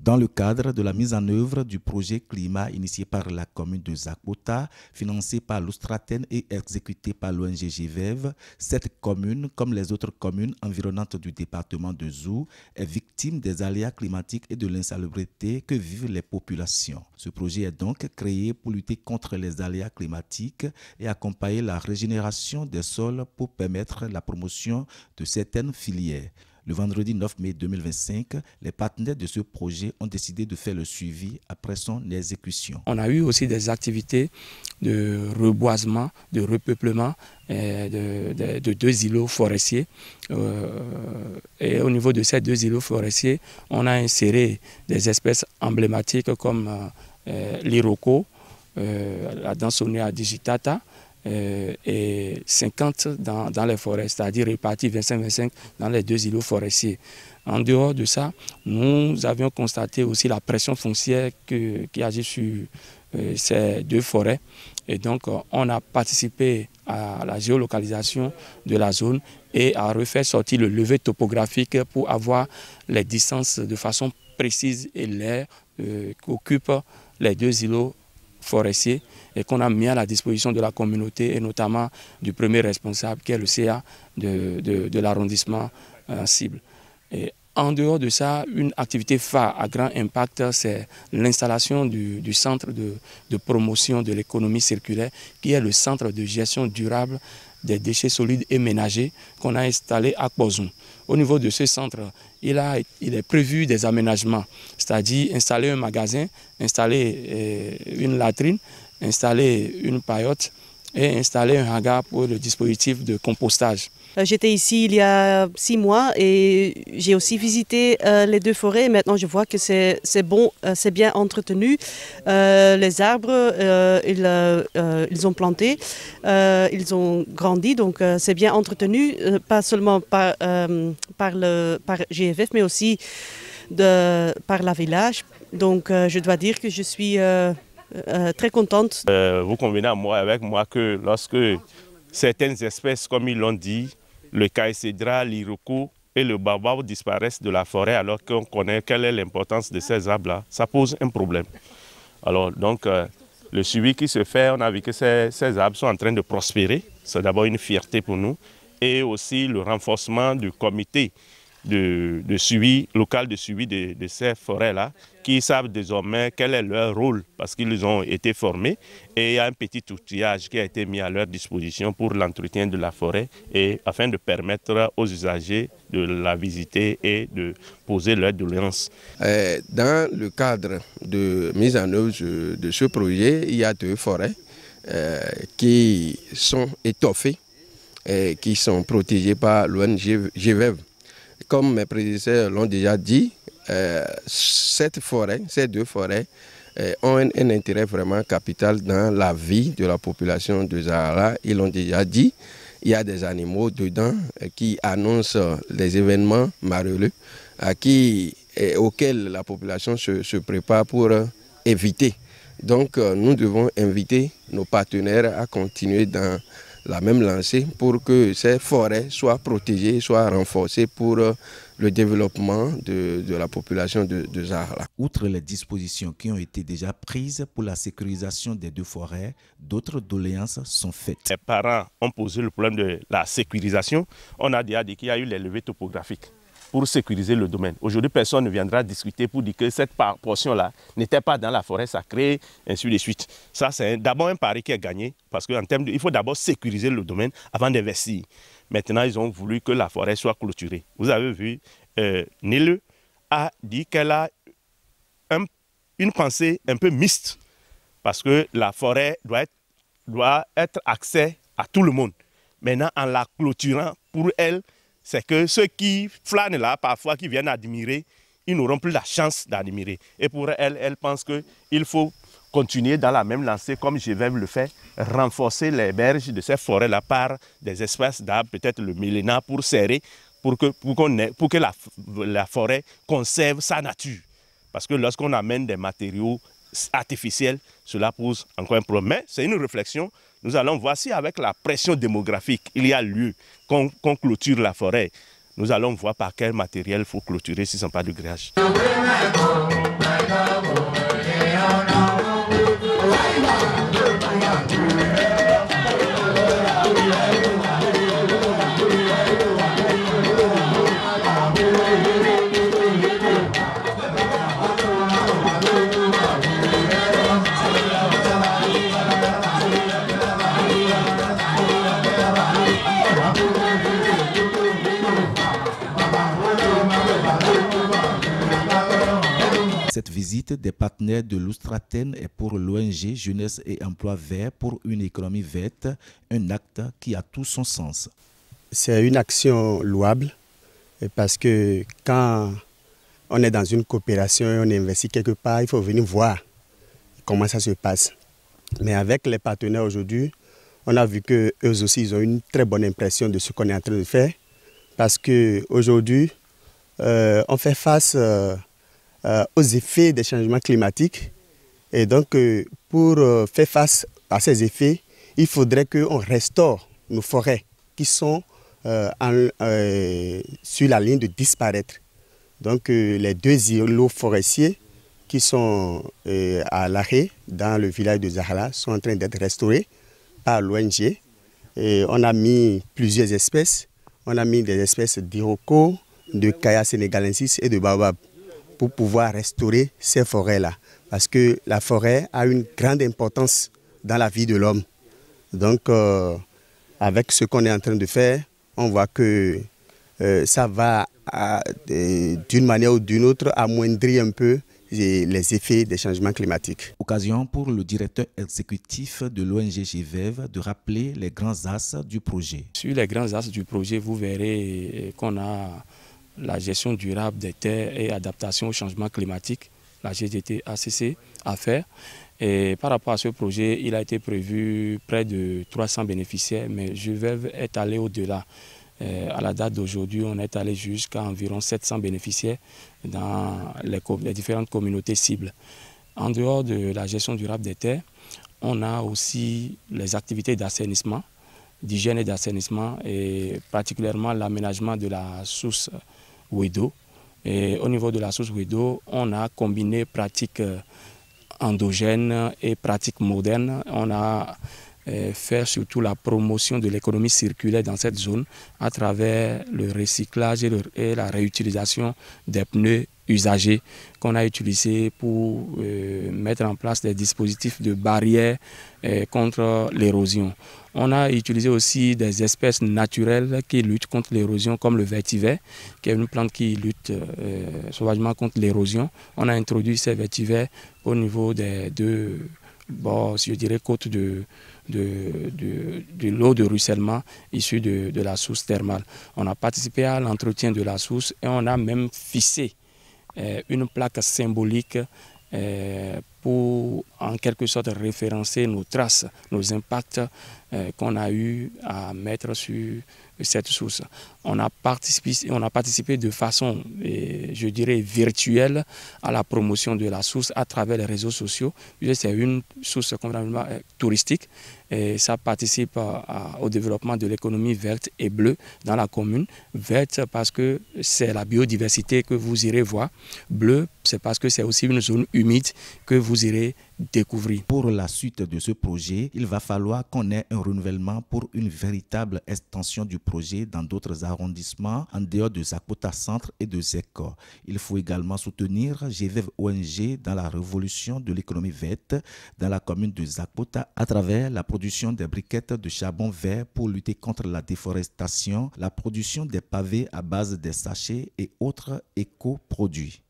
Dans le cadre de la mise en œuvre du projet climat initié par la commune de Zakpota, financé par l'Oustraten et exécuté par l'ONG GVEV, cette commune, comme les autres communes environnantes du département de Zou, est victime des aléas climatiques et de l'insalubrité que vivent les populations. Ce projet est donc créé pour lutter contre les aléas climatiques et accompagner la régénération des sols pour permettre la promotion de certaines filières. Le vendredi 9 mai 2025, les partenaires de ce projet ont décidé de faire le suivi après son exécution. On a eu aussi des activités de reboisement, de repeuplement de 2 îlots forestiers. Et au niveau de ces 2 îlots forestiers, on a inséré des espèces emblématiques comme l'iroko, la Dansonia digitata, et 50 dans les forêts, c'est-à-dire répartis 25-25 dans les 2 îlots forestiers. En dehors de ça, nous avions constaté aussi la pression foncière qui agit sur ces 2 forêts. Et donc, on a participé à la géolocalisation de la zone et à refaire sortir le levé topographique pour avoir les distances de façon précise et l'air qu'occupent les 2 îlots forestiers et qu'on a mis à la disposition de la communauté et notamment du premier responsable qui est le CA de l'arrondissement cible. Et en dehors de ça, une activité phare à grand impact, c'est l'installation du centre de promotion de l'économie circulaire qui est le centre de gestion durable des déchets solides et ménagers qu'on a installé à Kbozou. Au niveau de ce centre, il est prévu des aménagements, c'est-à-dire installer un magasin, installer une latrine, installer une paillote et installer un hangar pour le dispositif de compostage. J'étais ici il y a 6 mois et j'ai aussi visité les 2 forêts. Maintenant, je vois que c'est bon, c'est bien entretenu. Les arbres, ils ont planté, ils ont grandi, donc c'est bien entretenu, pas seulement par GVEV, mais aussi par la village. Donc, je dois dire que je suis très contente. Vous convenez avec moi que lorsque certaines espèces, comme ils l'ont dit, le caïcédra, l'iroko et le baobab disparaissent de la forêt alors qu'on connaît quelle est l'importance de ces arbres-là, ça pose un problème. Alors donc, le suivi qui se fait, on a vu que ces arbres sont en train de prospérer, c'est d'abord une fierté pour nous, et aussi le renforcement du comité de suivi, local de suivi de ces forêts-là, qui savent désormais quel est leur rôle parce qu'ils ont été formés et il y a un petit outillage qui a été mis à leur disposition pour l'entretien de la forêt et afin de permettre aux usagers de la visiter et de poser leurs doléances. Dans le cadre de mise en œuvre de ce projet, il y a 2 forêts qui sont étoffées et qui sont protégées par l'ONG GVEV. Comme mes prédécesseurs l'ont déjà dit, ces 2 forêts ont un intérêt vraiment capital dans la vie de la population de Zahara. Ils l'ont déjà dit, il y a des animaux dedans qui annoncent les événements malheureux auxquels la population se prépare pour éviter. Donc nous devons inviter nos partenaires à continuer dans la même lancée pour que ces forêts soient protégées, soient renforcées pour le développement de la population de Zahara. Outre les dispositions qui ont été déjà prises pour la sécurisation des 2 forêts, d'autres doléances sont faites. Les parents ont posé le problème de la sécurisation. On a déjà dit qu'il y a eu les levées topographiques pour sécuriser le domaine. Aujourd'hui, personne ne viendra discuter pour dire que cette portion-là n'était pas dans la forêt sacrée, ainsi de suite. Ça, c'est d'abord un pari qui est gagné, parce qu'en termes il faut d'abord sécuriser le domaine avant d'investir. Maintenant, ils ont voulu que la forêt soit clôturée. Vous avez vu, Nele a dit qu'elle a une pensée un peu mixte, parce que la forêt doit être accès à tout le monde. Maintenant, en la clôturant, pour elle, c'est que ceux qui flânent là, parfois qui viennent admirer, ils n'auront plus la chance d'admirer. Et pour elle, elle pense qu'il faut continuer dans la même lancée, comme je vais le faire, renforcer les berges de ces forêts-là par des espèces d'arbres, peut-être le millénaire pour serrer, pour que la forêt conserve sa nature. Parce que lorsqu'on amène des matériaux artificiels, cela pose encore un problème. Mais c'est une réflexion. Nous allons voir si avec la pression démographique, il y a lieu qu'on clôture la forêt. Nous allons voir par quel matériel il faut clôturer si ce n'est pas du grillage. visite des partenaires de l'Oustraten et pour l'ONG Jeunesse et Emploi Vert pour une économie verte, un acte qui a tout son sens. C'est une action louable parce que quand on est dans une coopération et on investit quelque part, il faut venir voir comment ça se passe. Mais avec les partenaires aujourd'hui, on a vu qu'eux aussi ils ont une très bonne impression de ce qu'on est en train de faire parce qu'aujourd'hui, on fait face aux effets des changements climatiques. Et donc, pour faire face à ces effets, il faudrait qu'on restaure nos forêts qui sont sur la ligne de disparaître. Donc, les 2 îlots forestiers qui sont à l'arrêt dans le village de Zahara sont en train d'être restaurés par l'ONG. On a mis plusieurs espèces. On a mis des espèces d'iroko, de Kaya sénégalensis et de baobab pour pouvoir restaurer ces forêts-là. Parce que la forêt a une grande importance dans la vie de l'homme. Donc, avec ce qu'on est en train de faire, on voit que ça va, d'une manière ou d'une autre, amoindrir un peu les effets des changements climatiques. Occasion pour le directeur exécutif de l'ONG GVEV de rappeler les grands axes du projet. Sur les grands axes du projet, vous verrez qu'on a la gestion durable des terres et adaptation au changement climatique, la GDT-ACC, à faire. Et par rapport à ce projet, il a été prévu près de 300 bénéficiaires, mais GVEV est allé au-delà. À la date d'aujourd'hui, on est allé jusqu'à environ 700 bénéficiaires dans les différentes communautés cibles. En dehors de la gestion durable des terres, on a aussi les activités d'assainissement, d'hygiène et d'assainissement, et particulièrement l'aménagement de la source Wedo. Et au niveau de la source Wedo, on a combiné pratiques endogènes et pratiques modernes. On a faire surtout la promotion de l'économie circulaire dans cette zone à travers le recyclage et la réutilisation des pneus usagés qu'on a utilisés pour mettre en place des dispositifs de barrière contre l'érosion. On a utilisé aussi des espèces naturelles qui luttent contre l'érosion comme le vétiver, qui est une plante qui lutte sauvagement contre l'érosion. On a introduit ces vétivers au niveau des 2 je dirais côtes de l'eau de ruissellement issue de la source thermale. On a participé à l'entretien de la source et on a même fixé une plaque symbolique pour en quelque sorte référencer nos traces, nos impacts qu'on a eu à mettre sur cette source. On a participé de façon, je dirais, virtuelle à la promotion de la source à travers les réseaux sociaux. C'est une source complètement touristique et ça participe au développement de l'économie verte et bleue dans la commune. Verte parce que c'est la biodiversité que vous irez voir. Bleu, c'est parce que c'est aussi une zone humide que vous irez découvrir. Pour la suite de ce projet, il va falloir qu'on ait un renouvellement pour une véritable extension du projet dans d'autres arrondissements en dehors de Zakpota Centre et de Zeko. Il faut également soutenir GVEV ONG dans la révolution de l'économie verte dans la commune de Zakpota à travers la production des briquettes de charbon vert pour lutter contre la déforestation, la production des pavés à base des sachets et autres éco-produits.